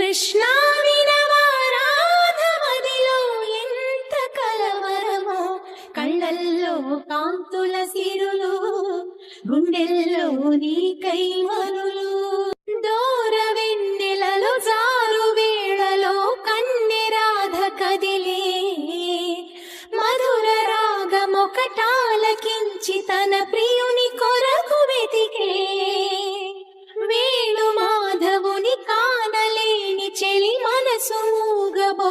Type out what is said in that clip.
కృష్ణ వినవారాధమదిలో ఎంత కలవరమో, కళ్ళల్లో కాంతుల సిరులు, గుండెల్లో నీకై మరులు. దూర వెన్నెలలో జారు వేళలో కన్నె రాధ కదిలే, మధుర రాగమొకటాలకించి తన ప్రియుని కొరకు వెతికే. వేణు మాధవుని కానలేని చెలి మనసు మూగబో